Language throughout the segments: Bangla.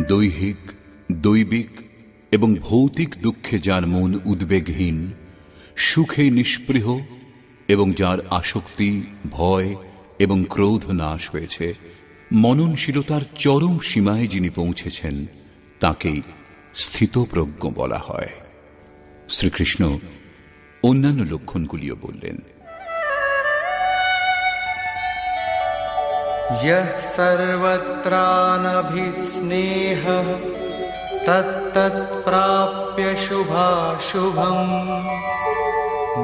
দৈহিক, দৈবিক এবং ভৌতিক দুঃখে যার মন উদ্বেগহীন, সুখে নিষ্পৃহ এবং যার আসক্তি, ভয় এবং ক্রোধ নাশ হয়েছে, মননশীলতার চরম সীমায় যিনি পৌঁছেছেন তাকেই স্থিতপ্রজ্ঞ বলা হয়। শ্রীকৃষ্ণ অন্যান্য লক্ষণগুলিও বললেন। यः सर्वत्रानभिस्नेहः तत्तत्प्राप्य शुभाशुभम्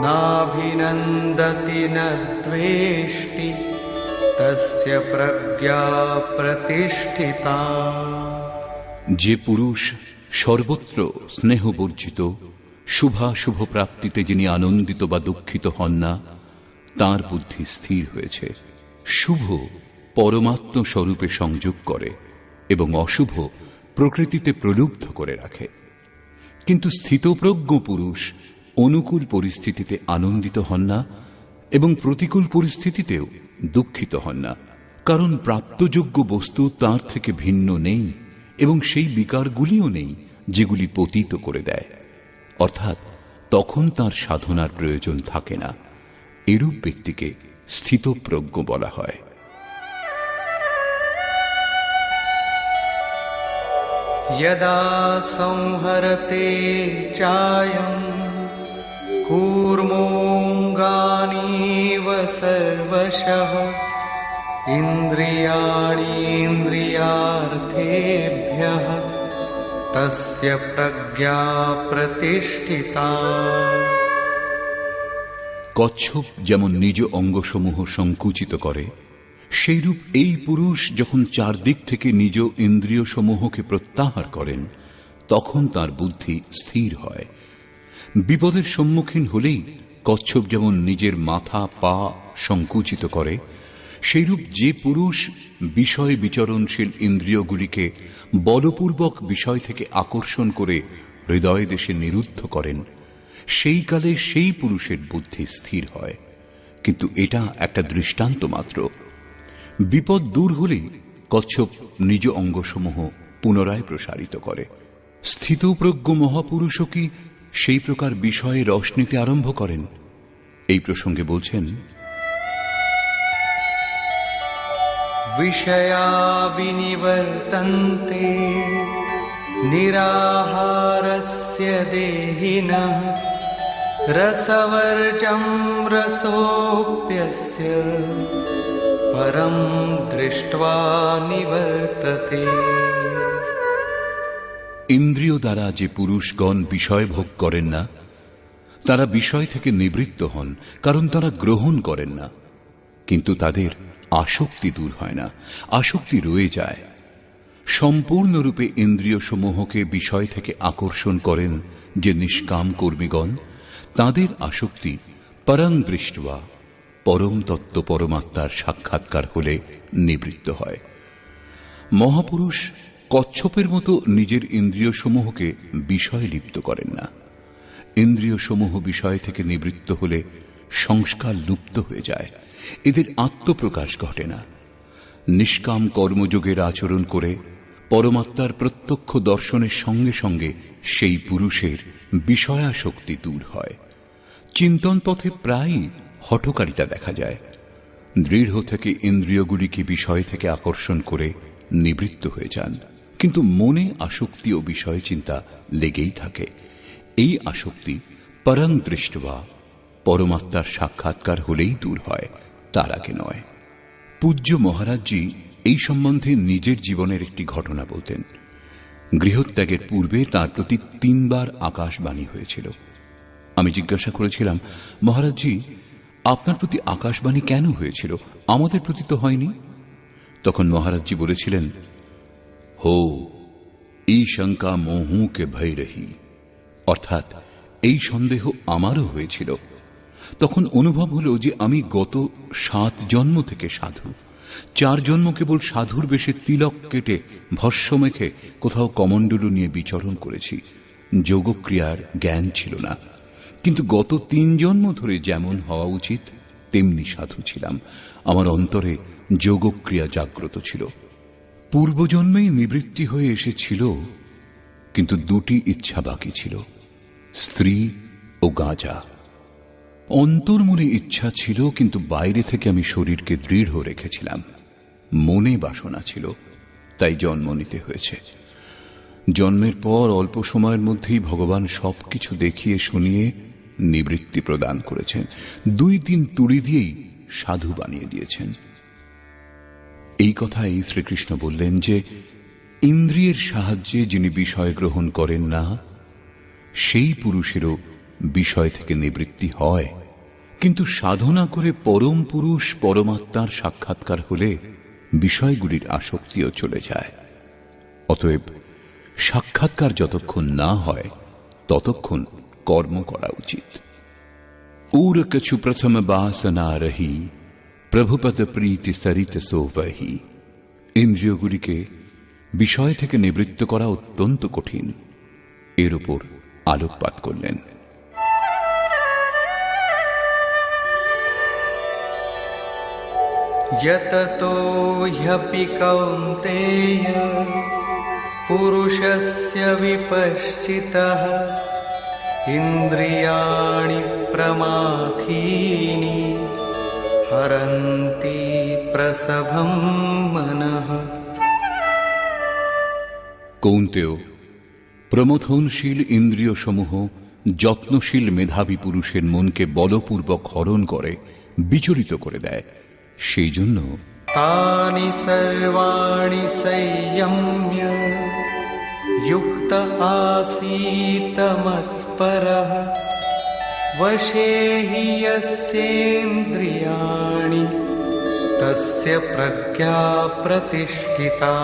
नाभिनन्दति न द्वेष्टि तस्य प्रज्ञा प्रतिष्ठिता। যে পুরুষ সর্বত্র স্নেহবর্জিত, শুভাশুভ প্রাপ্তিতে যিনি আনন্দিত বা দুঃখিত হন না, তাঁর বুদ্ধি স্থির হয়েছে। শুভ পরমাত্ম স্বরূপে সংযোগ করে এবং অশুভ প্রকৃতিতে প্রলুব্ধ করে রাখে। কিন্তু স্থিতপ্রজ্ঞ পুরুষ অনুকূল পরিস্থিতিতে আনন্দিত হন না এবং প্রতিকূল পরিস্থিতিতেও দুঃখিত হন না, কারণ প্রাপ্তযোগ্য বস্তু তার থেকে ভিন্ন নেই এবং সেই বিকারগুলিও নেই যেগুলি পতিত করে দেয়, অর্থাৎ তখন তার সাধনার প্রয়োজন থাকে না। এরূপ ব্যক্তিকে স্থিতপ্রজ্ঞ বলা হয়। यदा संहरते चायं कूर्मोऽङ्गानीव सर्वशः इन्द्रियाणीन्द्रियार्थेभ्यः तस्य प्रज्ञा प्रतिष्ठिता। কচ্ছপ যেমন নিজ অঙ্গসমূহ সংকুচিত করে, সেইরূপ এই পুরুষ যখন চারদিক থেকে নিজ ইন্দ্রিয় সমূহকে প্রত্যাহার করেন তখন তার বুদ্ধি স্থির হয়। বিপদের সম্মুখীন হলেই কচ্ছপ যেমন নিজের মাথা পা সংকুচিত করে, সেইরূপ যে পুরুষ বিষয় বিচরণশীল ইন্দ্রিয়গুলিকে বলপূর্বক বিষয় থেকে আকর্ষণ করে হৃদয় দেশে নিরুদ্ধ করেন, সেই কালে সেই পুরুষের বুদ্ধি স্থির হয়। কিন্তু এটা একটা দৃষ্টান্ত মাত্র। বিপদ দূর হলেই কচ্ছপ নিজ অঙ্গসমূহ পুনরায় প্রসারিত করে। স্থিতপ্রজ্ঞ মহাপুরুষও কি সেই প্রকার বিষয়ে রস নিতে আরম্ভ করেন? এই প্রসঙ্গে বলছেন, विषया विनिवर्तन्ते निराहारस्य देहिनः रसवर्जं रसोऽप्यस्य परं दृष्ट्वा निवर्तते। ইন্দ্রিয় দ্বারা যে পুরুষগণ বিষয় ভোগ করেন না, তারা বিষয় থেকে নিবৃত্ত হন, কারণ তারা গ্রহণ করেন না। কিন্তু তাদের আসক্তি দূর হয় না, আসক্তি রয়ে যায়। সম্পূর্ণরূপে ইন্দ্রিয় সমূহকে বিষয় থেকে আকর্ষণ করেন যে নিষ্কাম কর্মীগণ, তাদের আসক্তি পরং দৃষ্ট্বা, পরম তত্ত্ব পরমাত্মার সাক্ষাৎকার হলে নিবৃত্ত হয়। মহাপুরুষ কচ্ছপের মতো নিজের ইন্দ্রিয় সমূহকে বিষয়ে লিপ্ত করেন না। ইন্দ্রিয় সমূহ বিষয় থেকে নিবৃত্ত হলে সংস্কার লুপ্ত হয়ে যায়, এদের আত্মপ্রকাশ ঘটে না। নিষ্কাম কর্মযোগের আচরণ করে পরমাত্মার প্রত্যক্ষ দর্শনের সঙ্গে সঙ্গে সেই পুরুষের বিষয়াসক্তি দূর হয়। চিন্তন পথে প্রায়ই হঠকারিতা দেখা যায়। দৃঢ় থেকে ইন্দ্রিয়গুলিকে বিষয় থেকে আকর্ষণ করে নিবৃত্ত হয়ে যান, কিন্তু মনে আসক্তি ও বিষয় চিন্তা লেগেই থাকে। এই আসক্তি পরং দৃষ্ট্বা, পরমাত্মার সাক্ষাৎকার হলেই দূর হয়, তার আগে নয়। পূজ্য মহারাজজি এই সম্বন্ধে নিজের জীবনের একটি ঘটনা বলতেন। গৃহত্যাগের পূর্বে তার প্রতি 3 বার আকাশবাণী হয়েছিল। আমি জিজ্ঞাসা করেছিলাম, মহারাজজি, আপনার প্রতি আকাশবাণী কেন হয়েছিল, আমাদের প্রতি তো হয়নি? তখন মহারাজজি বলেছিলেন, হো এই শঙ্কা মোহু কে ভয় রহি, অর্থাৎ এই সন্দেহ আমারও হয়েছিল। তখন অনুভব হলো যে আমি গত 7 জন্ম থেকে সাধু, 4 জন্ম কেবল সাধুর বেশে তিলক কেটে ভস্য মেখে কোথাও কমণ্ডলু নিয়ে বিচরণ করেছি। যোগক্রিয়ার জ্ঞান ছিল না, কিন্তু গত 3 জন্ম ধরে যেমন হওয়া উচিত তেমনি সাধু ছিলাম। আমার অন্তরে যোগক্রিয়া জাগ্রত ছিল। পূর্বজন্মেই নিবৃত্তি হয়ে এসেছিল, কিন্তু দুটি ইচ্ছা বাকি ছিল, স্ত্রী ও গাঁজা। অন্তর্মনে ইচ্ছা ছিল, কিন্তু বাইরে থেকে আমি শরীরকে দৃঢ় রেখেছিলাম। মনে বাসনা ছিল, তাই জন্ম নিতে হয়েছে। জন্মের পর অল্প সময়ের মধ্যেই ভগবান সবকিছু দেখিয়ে শুনিয়ে নিবৃত্তি প্রদান করেছেন। 2-3 তুড়ি দিয়েই সাধু বানিয়ে দিয়েছেন। এই কথাই শ্রীকৃষ্ণ বললেন যে ইন্দ্রিয়ের সাহায্যে যিনি বিষয় গ্রহণ করেন না, সেই পুরুষেরও বিষয় থেকে নিবৃত্তি হয়। কিন্তু সাধনা করে পরম পুরুষ পরমাত্মার সাক্ষাৎকার হলে বিষয়গুলির আসক্তিও চলে যায়। অতএব সাক্ষাৎকার যতক্ষণ না হয় ততক্ষণ কর্ম করা উচিত। উর কছু প্রথম বাসনা রহি, প্রভুপদ প্রীতি সরিত সোবহি। ইন্দ্রিয়গুলিকে বিষয় থেকে নিবৃত্ত করা অত্যন্ত কঠিন। এর উপর আলোকপাত করলেন। यततो ह्यपि कौन्तेय पुरुषस्य विपश्चितः इन्द्रियाणि प्रमाथीनि हरन्ति प्रसभं मनः। কৌন্তেয়, প্রমথনশীল ইন্দ্রিয় সমূহ যত্নশীল মেধাবী পুরুষের মনকে বলপূর্বক হরণ করে, বিচলিত করে দেয়। সেই জন্য तानि सर्वाणि संयम्य युक्त आसीत मत्परः वशे हि यस्येन्द्रियाणि तस्य प्रज्ञा प्रतिष्ठिता।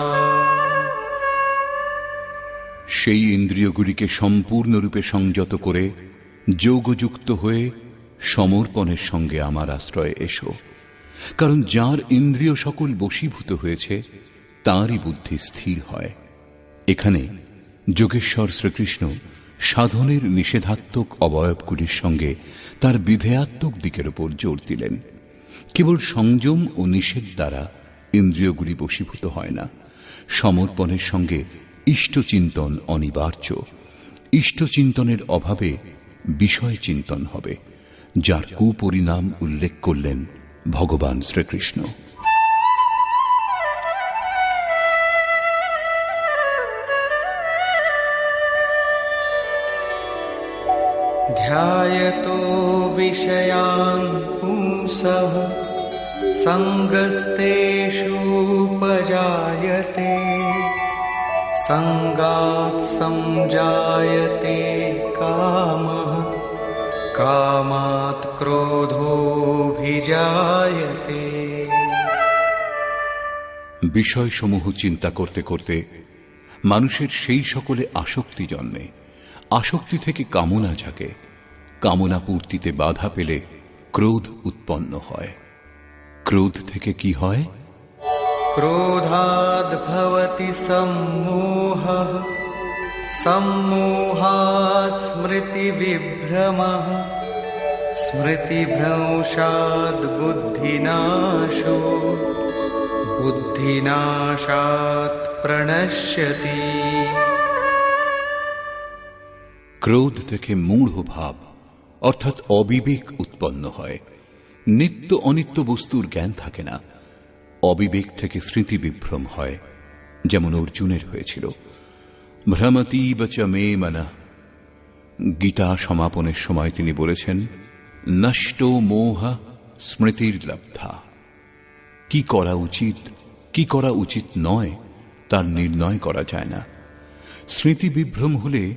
সেই ইন্দ্রিয়গুলিকে সম্পূর্ণরূপে সংযত করে যোগযুক্ত হয়ে সমর্পণের সঙ্গে আমার আশ্রয়ে এসো। কারণ যার ইন্দ্রিয় সকল বশীভূত হয়েছে তাঁরই বুদ্ধি স্থির হয়। এখানে যোগেশ্বর শ্রীকৃষ্ণ সাধনের নিষেধাত্মক অবয়বগুলির সঙ্গে তার বিধেয়াত্মক দিকের উপর জোর দিলেন। কেবল সংযম ও নিষেধ দ্বারা ইন্দ্রিয়গুলি বশীভূত হয় না। সমর্পণের সঙ্গে ইষ্টচিন্তন অনিবার্য। ইষ্টচিন্তনের অভাবে বিষয় চিন্তন হবে, যার কুপরিণাম উল্লেখ করলেন ভগবান শ্রীকৃষ্ণ। ध्यायतो विषयान् पुंसः सङ्गस्तेषूपजायते सङ्गात् संजायते कामः कामात् क्रोधोऽभिजायते। বিষয়সমূহ চিন্তা করতে করতে মানুষের সেই সকলে আসক্তি জন্মে। আসক্তি থেকে কামনা জাগে। কামনা পূর্তিতে বাধা পেলে ক্রোধ উৎপন্ন হয়। ক্রোধ থেকে কি হয়? क्रोधाद् भवति सम्मोहः सम्मोहात् स्मृतिविभ्रमः स्मृतिभ्रंशात् बुद्धिनाशो बुद्धिनाशात् प्रणश्यति। ক্রোধ থেকে মূঢ় ভাব অর্থাৎ অবিবেক উৎপন্ন হয়। নিত্য অনিত্য বস্তুর জ্ঞান থাকে না। অবিবেক থেকে স্মৃতি বিভ্রম হয়, যেমন অর্জুনের হয়েছিল। ভ্রমতীব চ মে মনঃ। গীতা সমাপনের সময় তিনি বলেছেন, নষ্ট মোহ স্মৃতির্লব্ধা। কি করা উচিত, কি করা উচিত নয়, তার নির্ণয় করা যায় না। স্মৃতি বিভ্রম হলে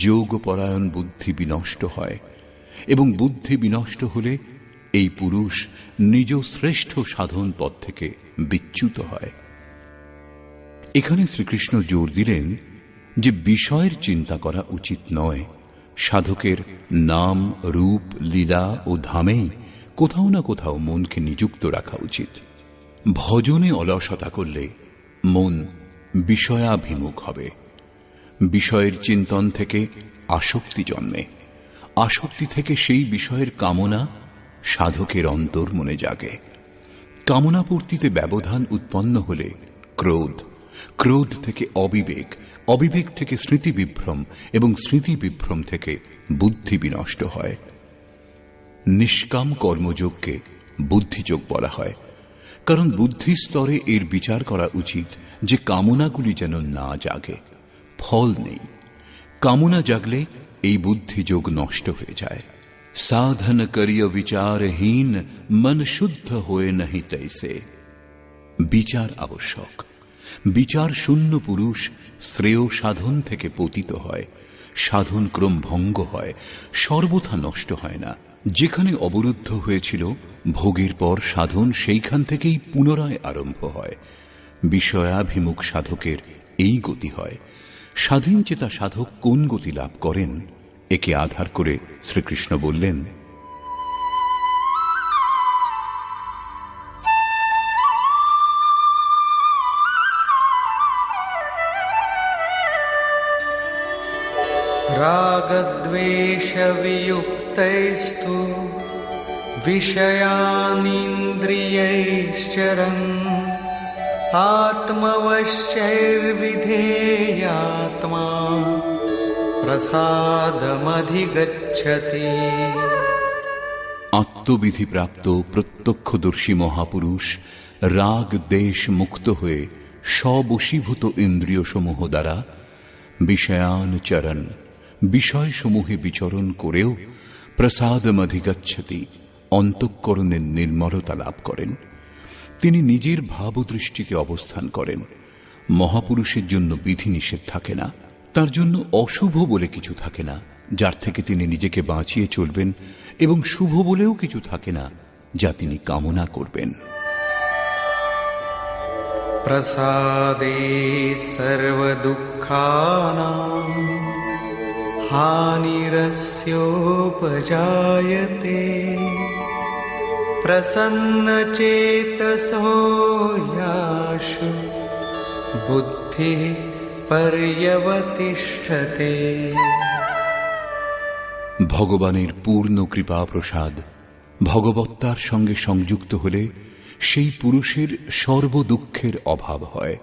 যোগপরায়ণ বুদ্ধি বিনষ্ট হয়, এবং বুদ্ধি বিনষ্ট হলে এই পুরুষ নিজ শ্রেষ্ঠ সাধন পথ থেকে বিচ্যুত হয়। এখানে শ্রীকৃষ্ণ জোর দিলেন যে বিষয়ের চিন্তা করা উচিত নয়। সাধকের নাম, রূপ, লীলা ও ধামেই কোথাও না কোথাও মনকে নিযুক্ত রাখা উচিত। ভজনে অলসতা করলে মন বিষয়াভিমুখ হবে। বিষয়ের চিন্তন থেকে আসক্তি জন্মে। আসক্তি থেকে সেই বিষয়ের কামনা সাধকের অন্তর মনে জাগে। কামনা পূর্তিতে ব্যবধান উৎপন্ন হলে ক্রোধ, ক্রোধ থেকে অবিবেক, অবিবেক থেকে স্মৃতিবিভ্রম এবং স্মৃতিবিভ্রম থেকে বুদ্ধি বিনষ্ট হয়। নিষ্কাম কর্মযোগকে বুদ্ধিযোগ বলা হয়, কারণ বুদ্ধি স্তরে এর বিচার করা উচিত যে কামনাগুলি যেন না জাগে, ফল নেই। কামনা জাগলে এই বুদ্ধিযোগ নষ্ট হয়ে যায়। সাধন করিয় বিচারহীন, মন শুদ্ধ হয়ে নাহি তৈসে। বিচার আবশ্যক। বিচার শূন্য পুরুষ শ্রেয় সাধন থেকে পতিত হয়, সাধন ক্রম ভঙ্গ হয়, সর্বথা নষ্ট হয় না। যেখানে অবরুদ্ধ হয়েছিল ভোগের পর সাধন সেইখান থেকেই পুনরায় আরম্ভ হয়। বিষয়াভিমুখ সাধকের এই গতি হয়। স্বাধীন চেতা সাধক কোন গতি লাভ করেন, একে আধার করে শ্রীকৃষ্ণ বললেন, रागद्वेषवियुक्तैस्तु विषयानिन्द्रियैश्चरन् आत्मवश्यैर्विधेयात्मा प्रसादमधिगच्छति। আত্মবিধি প্রাপ্ত প্রত্যক্ষদর্শী মহাপুরুষ রাগ দেশ মুক্ত হয়ে স্ববশীভূত ইন্দ্রিয়সমূহ দ্বারা বিষয়ানুচরণ, বিষয়সমূহে বিচরণ করেও প্রসাদমধিগচ্ছতি, অন্তঃকরণের নির্মলতা লাভ করেন। তিনি নিজের ভাবদৃষ্টিতে অবস্থান করেন। মহাপুরুষের জন্য বিধিনিষেধ থাকে না, তার জন্য অশুভ বলে কিছু থাকে না যার থেকে তিনি নিজেকে বাঁচিয়ে চলবেন, এবং শুভ বলেও কিছু থাকে না যা তিনি কামনা করবেন। प्रसादे सर्वदुःखानां हानिरस्योपजायते प्रसन्नचेतसो यासु बुद्धिः पर्यवतिष्ठते। ভগবানের পূর্ণ কৃপা প্রসাদ ভগবত্তার সঙ্গে সংযুক্ত হলে সেই পুরুষের সর্বদুঃখের অভাব হয়।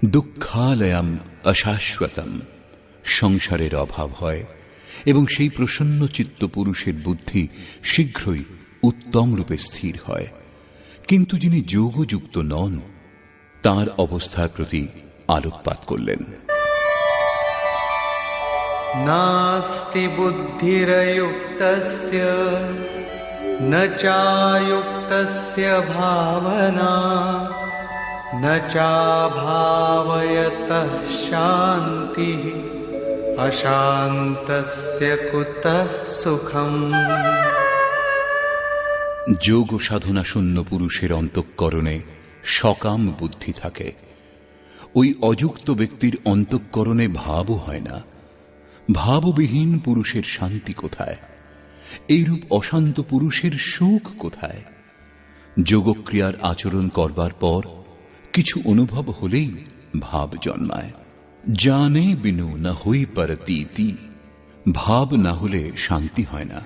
দুঃখালয়ম অশাশ্বতম, সংসারের অভাব হয়, এবং সেই প্রসন্ন চিত্ত পুরুষের বুদ্ধি শীঘ্রই উত্তম রূপে স্থির হয়। কিন্তু যিনি যোগযুক্ত নন, তাঁর অবস্থার প্রতি আলোকপাত করলেন। नास्ति बुद्धिरयुक्तस्य न चायुक्तस्य भावना न चाभावयतः शान्तिः अशान्तस्य कुतः सुखम्। যোগ সাধনা শূন্য পুরুষের অন্তঃকরণে সকাম বুদ্ধি থাকে। ওই অযুক্ত ব্যক্তির অন্তঃকরণে ভাবও হয় না। ভাববিহীন পুরুষের শান্তি কোথায়? এইরূপ অশান্ত পুরুষের সুখ কোথায়? যোগক্রিয়ার আচরণ করবার পর কিছু অনুভব হলেই ভাব জন্মায়। জানে বিনু না হই পারতীতি, ভাব না হলে শান্তি হয় না,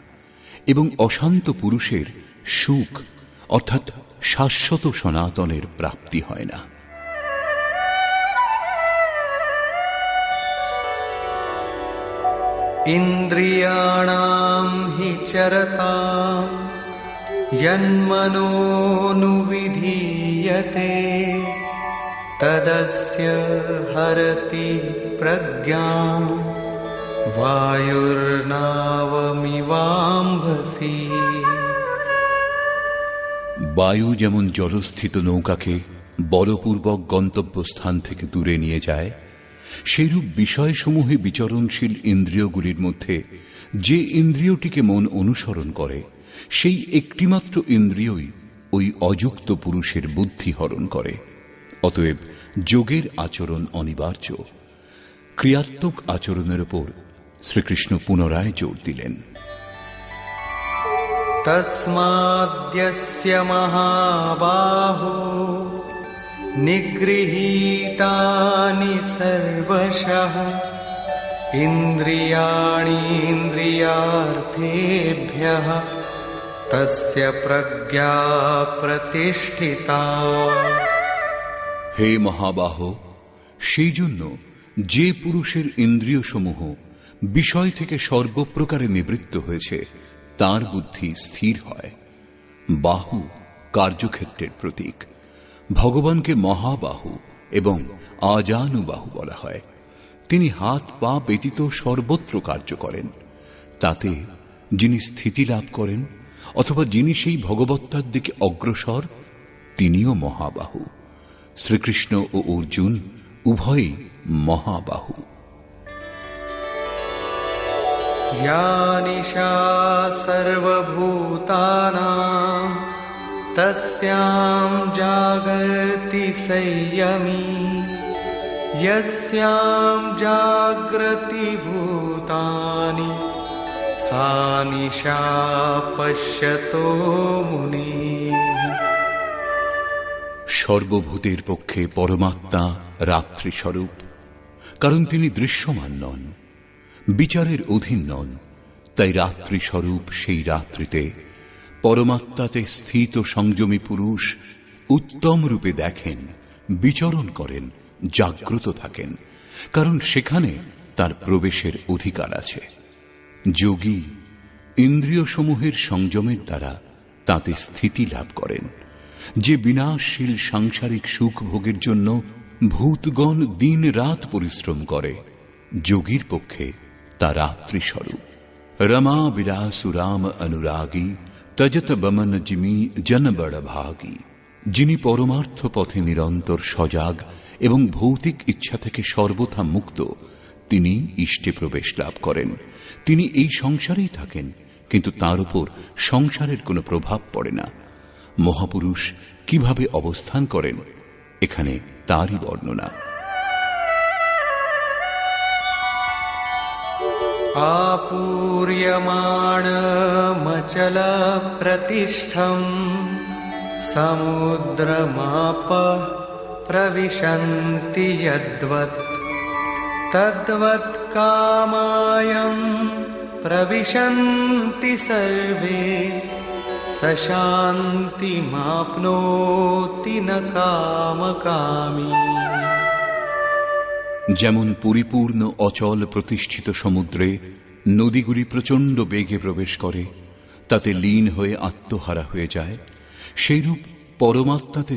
এবং অশান্ত পুরুষের সুখ অর্থাৎ শাশ্বত সনাতনের প্রাপ্তি হয় না। ইন্দ্রিয়াণাং হি চরতাং যন্মনোনুবিধীয়তে তদস্য হরতি প্রজ্ঞাং বায়ুর্নাবমিবাম্ভসি। বায়ু যেমন জলস্থিত নৌকাকে বলপূর্বক গন্তব্যস্থান থেকে দূরে নিয়ে যায়, সেইরূপ বিষয়সমূহে বিচরণশীল ইন্দ্রিয়গুলির মধ্যে যে ইন্দ্রিয়টিকে মন অনুসরণ করে, সেই একটিমাত্র ইন্দ্রিয়ই ওই অযুক্ত পুরুষের বুদ্ধি হরণ করে। অতএব যোগের আচরণ অনিবার্য। ক্রিয়াত্মক আচরণের উপর শ্রীকৃষ্ণ পুনরায় জোর দিলেন। তস্মাদ্যস্য মহাবাহো নিগৃহীতানি সর্বশঃ ইন্দ্রিয়াণীন্দ্রিয়ার্থেভ্যঃ তস্য প্রজ্ঞা প্রতিষ্ঠিতা। হে মহাবাহ, সেই জন্য যে পুরুষের ইন্দ্রিয়সমূহ বিষয় থেকে সর্বপ্রকারে নিবৃত্ত হয়েছে তার বুদ্ধি স্থির হয়। বাহু কার্যক্ষেত্রের প্রতীক। ভগবানকে মহাবাহু এবং আজানুবাহু বলা হয়। তিনি হাত পা ব্যতীত সর্বত্র কার্য করেন। তাতে যিনি স্থিতি লাভ করেন অথবা যিনি সেই ভগবত্তার দিকে অগ্রসর, তিনিও মহাবাহু। শ্রীকৃষ্ণ ও অর্জুন উভয়ই মহাবাহু। या निशा सर्वभूतानां तस्यां जागर्ति संयमी यस्यां जागृति भूतानि सा निशा पश्यतो मुनिः। সর্বভূতের পক্ষে পরমাত্মা রাত্রি স্বরূপ, কারণ তিনি দৃশ্যমান নন, বিচারের অধীন নন। তাই রাত্রি স্বরূপ সেই রাত্রিতে পরমাত্মাতে স্থিত সংযমী পুরুষ উত্তম রূপে দেখেন, বিচরণ করেন, জাগ্রত থাকেন, কারণ সেখানে তার প্রবেশের অধিকার আছে। যোগী ইন্দ্রিয়সমূহের সংযমের দ্বারা তাতে স্থিতি লাভ করেন। যে বিনাশশীল সাংসারিক সুখ ভোগের জন্য ভূতগণ দিন রাত পরিশ্রম করে, যোগীর পক্ষে তা রাত্রি স্বরূপ। রমা বিলাসুরাম অনুরাগী তজত বমন জিমি জন বড় ভাগী। যিনি পরমার্থ পথে নিরন্তর সজাগ এবং ভৌতিক ইচ্ছা থেকে সর্বথা মুক্ত, তিনি ইষ্টে প্রবেশ লাভ করেন। তিনি এই সংসারেই থাকেন, কিন্তু তার উপর সংসারের কোনো প্রভাব পড়ে না। মহাপুরুষ কিভাবে অবস্থান করেন, এখানে তারই বর্ণনা। आपूर्यमाणमचल प्रतिष्ठम् समुद्रमापः प्रविशन्ति यद्वत् तद्वत् कामायं प्रविशन्ति सर्वे स शान्तिमाप्नोति न कामकामी। যেমন পরিপূর্ণ অচল প্রতিষ্ঠিত সমুদ্রে নদীগুলি প্রচণ্ড বেগে প্রবেশ করে, তাতে লীন হয়ে আত্মহারা হয়ে যায়, সেইরূপ পরমাত্মাতে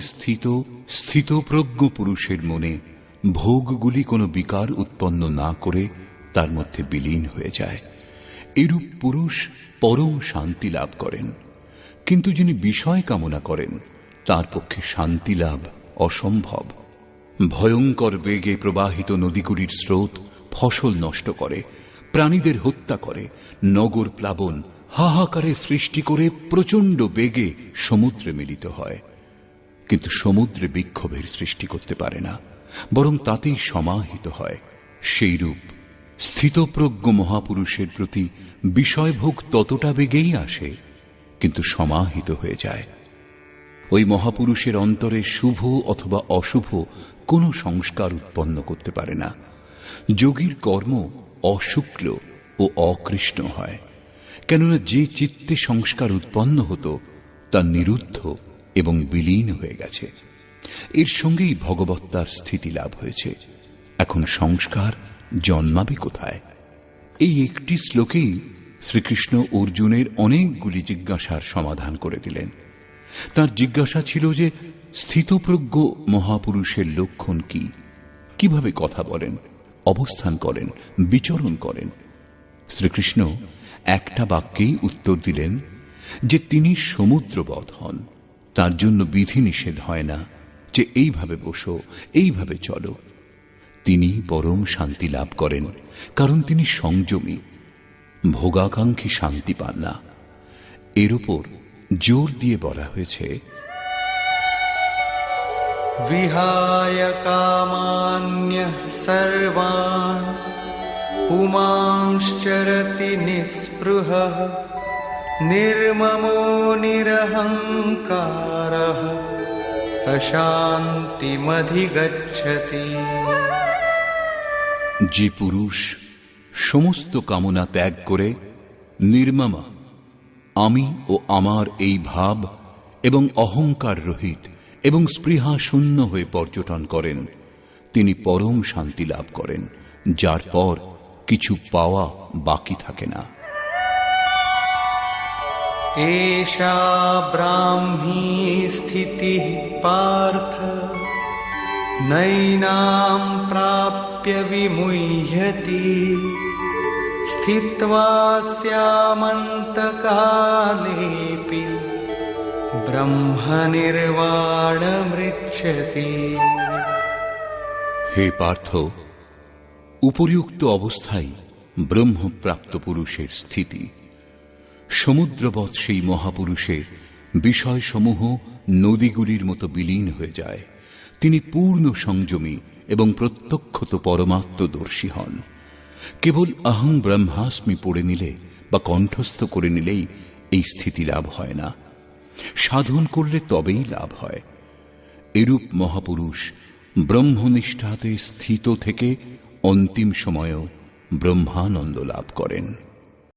স্থিতপ্রজ্ঞ পুরুষের মনে ভোগগুলি কোনো বিকার উৎপন্ন না করে তার মধ্যে বিলীন হয়ে যায়। এরূপ পুরুষ পরম শান্তি লাভ করেন। কিন্তু যিনি বিষয় কামনা করেন তার পক্ষে শান্তি লাভ অসম্ভব। ভয়ঙ্কর বেগে প্রবাহিত নদীগুলির স্রোত ফসল নষ্ট করে, প্রাণীদের হত্যা করে, নগর প্লাবন হাহাকারে সৃষ্টি করে প্রচণ্ড বেগে সমুদ্রে মিলিত হয়। কিন্তু সমুদ্রে বিক্ষোভের সৃষ্টি করতে পারে না, বরং তাতেই সমাহিত হয়। সেইরূপ স্থিতপ্রজ্ঞ মহাপুরুষের প্রতি বিষয়ভোগ ততটা বেগেই আসে, কিন্তু সমাহিত হয়ে যায়। ওই মহাপুরুষের অন্তরে শুভ অথবা অশুভ কোনো সংস্কার উৎপন্ন করতে পারে না। যোগীর কর্ম অশুক্ল ও অকৃষ্ণ হয়, কেননা যে চিত্তে সংস্কার উৎপন্ন হতো তা নিরুদ্ধ এবং বিলীন হয়ে গেছে। এর সঙ্গেই ভগবত্তার স্থিতি লাভ হয়েছে। এখন সংস্কার জন্মাবে কোথায়? এই একটি শ্লোকেই শ্রীকৃষ্ণ অর্জুনের অনেকগুলি জিজ্ঞাসার সমাধান করে দিলেন। তার জিজ্ঞাসা ছিল যে স্থিতপ্রজ্ঞ মহাপুরুষের লক্ষণ কি, কিভাবে কথা বলেন, অবস্থান করেন, বিচরণ করেন। শ্রীকৃষ্ণ একটা বাক্যেই উত্তর দিলেন যে তিনি সমুদ্রবৎ হন। তার জন্য বিধি নিষেধ হয় না যে এইভাবে বসো, এইভাবে চলো। তিনি পরম শান্তি লাভ করেন, কারণ তিনি সংযমী। ভোগাকাঙ্ক্ষী শান্তি পান না। এর উপর জোর দিয়ে বলা হয়েছে, विहाय कामान्यः सर्वान् पुमांश्चरति निःस्पृहः निर्ममो निरहङ्कारः स शान्तिमधिगच्छति। যে পুরুষ সমস্ত কামনা ত্যাগ করে নির্মমা, আমি ও আমার এই ভাব এবং অহংকার রহিত এবং স্পৃহা শূন্য হয়ে পর্যটন করেন, তিনি পরম শান্তি লাভ করেন, যার পর কিছু পাওয়া বাকি থাকে না। एषा ब्राह्मी स्थितिः पार्थ नैनां प्राप्य विमुह्यति स्थित्वा स्यामन्तकालेऽपि ब्रह्मनिर्वाणमृच्छति। হে পার্থ, উপরিউক্ত অবস্থায় ব্রহ্মপ্রাপ্ত পুরুষের স্থিতি। সমুদ্রবৎ সেই মহাপুরুষে বিষয়সমূহ নদীগুলির মতো বিলীন হয়ে যায়। তিনি পূর্ণ সংযমী এবং প্রত্যক্ষত পরমাত্মদর্শী হন। কেবল অহং ব্রহ্মাস্মি পড়ে নিলে বা কণ্ঠস্থ করে নিলেই এই স্থিতি লাভ হয় না, সাধন করলে তবেই লাভ হয়। এরূপ মহাপুরুষ ব্রহ্মনিষ্ঠাতে স্থিত থেকে অন্তিম সময়েও ব্রহ্মানন্দ লাভ করেন।